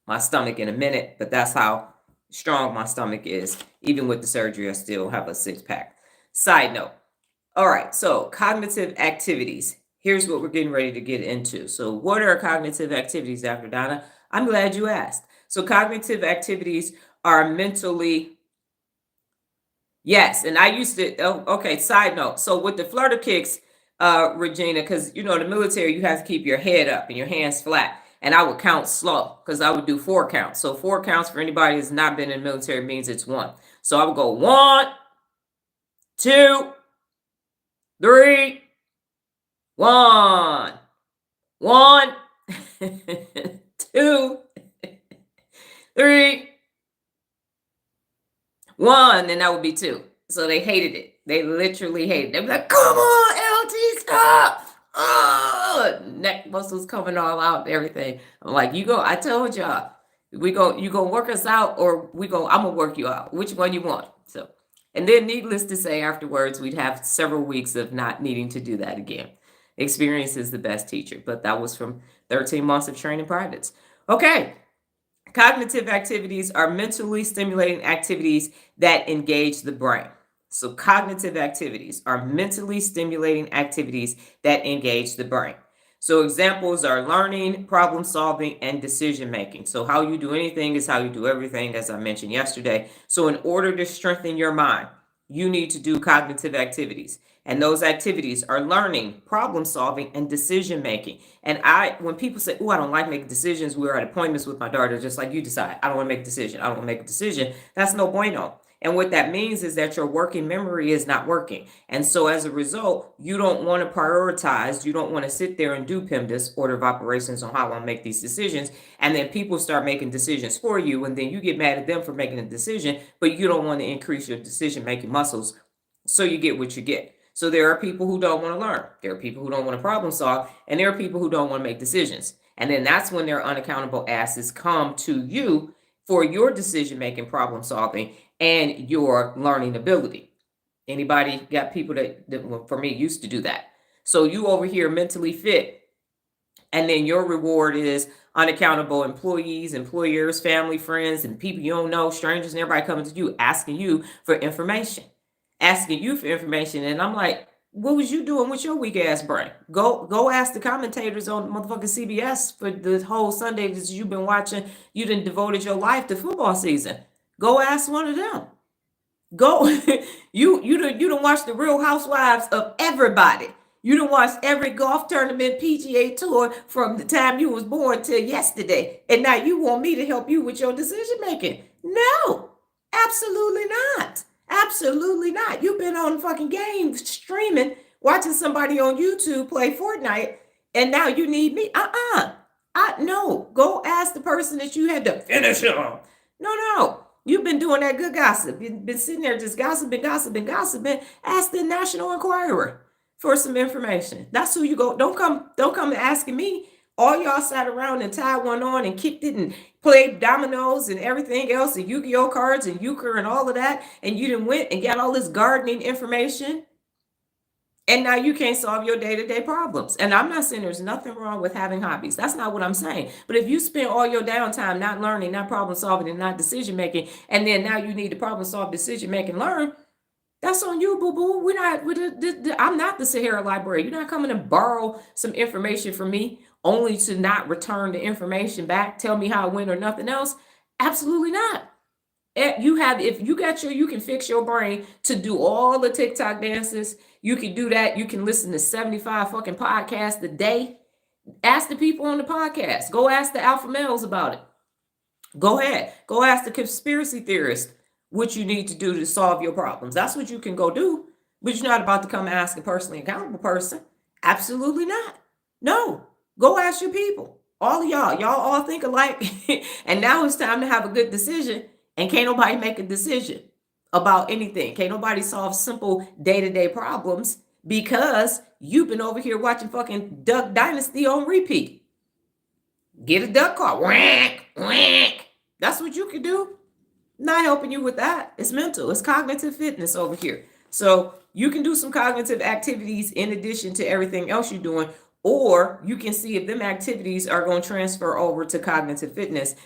my stomach in a minute, but that's how strong my stomach is. Even with the surgery, I still have a 6-pack. Side note. All right, so cognitive activities. Here's what we're getting ready to get into. So, what are cognitive activities, Dr. Donna? I'm glad you asked. So, cognitive activities are mentally, yes, and I used to, oh, okay, side note. So, with the flutter kicks, Regina, because you know, in the military, you have to keep your head up and your hands flat. And I would count slow because I would do 4 counts. So, 4 counts for anybody who's not been in the military means it's 1. So, I would go 1, 2, 3, 1, 1, 2, 3, 1, and that would be 2. So they hated it. They literally hated it. They'd be like, come on, LT, stop. Oh, neck muscles coming all out and everything. I'm like, I told y'all, you gonna work us out or I'm gonna work you out. Which one you want? So, and then needless to say, afterwards, we'd have several weeks of not needing to do that again. Experience is the best teacher, but that was from 13 months of training privates. Okay. Cognitive activities are mentally stimulating activities that engage the brain. So cognitive activities are mentally stimulating activities that engage the brain. So examples are learning, problem solving, and decision making. So how you do anything is how you do everything, as I mentioned yesterday. So in order to strengthen your mind, you need to do cognitive activities. And those activities are learning, problem solving, and decision making. And when people say, oh, I don't like making decisions, we're at appointments with my daughter, just like you decide, I don't want to make a decision. I don't want to make a decision. That's no bueno. And what that means is that your working memory is not working. And so as a result, you don't want to prioritize. You don't want to sit there and do PEMDAS, order of operations, on how I make these decisions. And then people start making decisions for you. And then you get mad at them for making a decision, but you don't want to increase your decision-making muscles. So you get what you get. So there are people who don't want to learn. There are people who don't want to problem solve. And there are people who don't want to make decisions. And then that's when their unaccountable asses come to you for your decision-making, problem solving, and your learning ability. Anybody got people that for me, used to do that. So you over here mentally fit, and then your reward is unaccountable employees, employers, family, friends, and people you don't know, strangers, and everybody coming to you, asking you for information. And I'm like, what was you doing with your weak ass brain? Go ask the commentators on motherfucking CBS for the whole Sunday that you've been watching. You done devoted your life to football season. Go ask one of them. Go, you done watch the Real Housewives of everybody. You done watched every golf tournament, PGA tour from the time you was born till yesterday. And now you want me to help you with your decision making? No, absolutely not. Absolutely not. You've been on fucking game streaming, watching somebody on YouTube play Fortnite, and now you need me. No. Go ask the person that you had to finish on. No. You've been doing that good gossip. You've been sitting there just gossiping. Ask the National Enquirer for some information. That's who you go. Don't come asking me. All y'all sat around and tied one on and kicked it and played dominoes and everything else and Yu-Gi-Oh cards and euchre and all of that. And you done went and got all this gardening information. And now you can't solve your day-to-day problems. And I'm not saying there's nothing wrong with having hobbies. That's not what I'm saying. But if you spend all your downtime not learning, not problem solving, and not decision making, and then now you need to problem solve, decision making, learn, that's on you, boo-boo. I'm not the Sahara Library. You're not coming to borrow some information from me only to not return the information back, tell me how it went or nothing else. Absolutely not. If you can fix your brain to do all the TikTok dances. You can do that. You can listen to 75 fucking podcasts a day. Ask the people on the podcast. Go ask the alpha males about it. Go ahead. Go ask the conspiracy theorists what you need to do to solve your problems. That's what you can go do. But you're not about to come ask a personally accountable person. Absolutely not. No. Go ask your people. All of y'all. Y'all all think alike. And now it's time to have a good decision. And can't nobody make a decision about anything. Can't nobody solve simple day-to-day problems because you've been over here watching fucking Duck Dynasty on repeat. Get a duck call. Whack, whack. That's what you can do. Not helping you with that. It's mental. It's cognitive fitness over here. So you can do some cognitive activities in addition to everything else you're doing, or you can see if them activities are going to transfer over to cognitive fitness